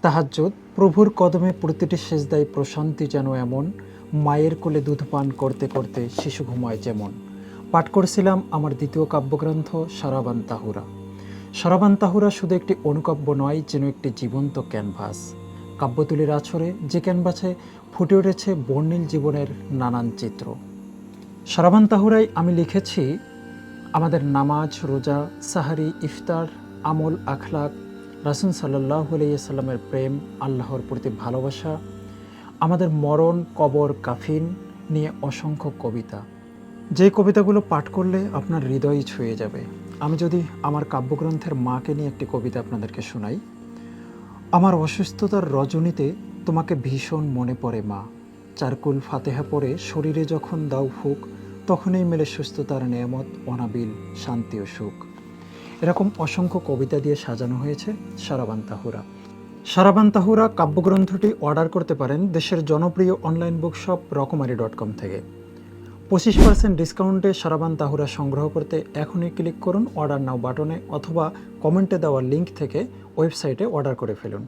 তাহাজ্জুদ, প্রভুর কদমে প্রতিটি সেজদায় প্রশান্তি যেন এমন, মায়ের কোলে দুধ পান করতে করতে শিশু ঘুমায় যেমন। পাঠ করেছিলাম আমার দ্বিতীয় কাব্যগ্রন্থ সারাবান তাহুরা। সারাবান তাহুরা শুধু একটি অনুকাব্য নয়, যেন একটি জীবন্ত ক্যানভাস। কাব্যতুলির আছড়ে যে ক্যানভাসে ফুটে উঠেছে বর্ণিল জীবনের নানান চিত্র। সারাবান তাহুরায় আমি লিখেছি আমাদের নামাজ, রোজা, সাহারি, ইফতার, আমল, আখলাক, রাসূল সাল্লাল্লাহু আলাইহি সাল্লামের প্রেম, আল্লাহর প্রতি ভালোবাসা, আমাদের মরণ, কবর, কাফিন নিয়ে অসংখ্য কবিতা। যে কবিতাগুলো পাঠ করলে আপনার হৃদয়ই ছুঁয়ে যাবে। আমি যদি আমার কাব্যগ্রন্থের মাকে নিয়ে একটি কবিতা আপনাদেরকে শোনাই। আমার অসুস্থতার রজনীতে তোমাকে ভীষণ মনে পড়ে মা। চারকুল ফাতেহা পড়ে শরীরে যখন দাও ফুক, তখনই মেলে সুস্থতার নেয়ামত, অনাবিল শান্তি ও সুখ। এরকম অসংখ্য কবিতা দিয়ে সাজানো হয়েছে সারাবান তাহুরা। সারাবান তাহুরা কাব্যগ্রন্থটি অর্ডার করতে পারেন দেশের জনপ্রিয় অনলাইন বুকশপ রকমারি.com থেকে। 25% ডিসকাউন্টে সারাবান তাহুরা সংগ্রহ করতে এখনই ক্লিক করুন অর্ডার নাও বাটনে, অথবা কমেন্টে দেওয়া লিঙ্ক থেকে ওয়েবসাইটে অর্ডার করে ফেলুন।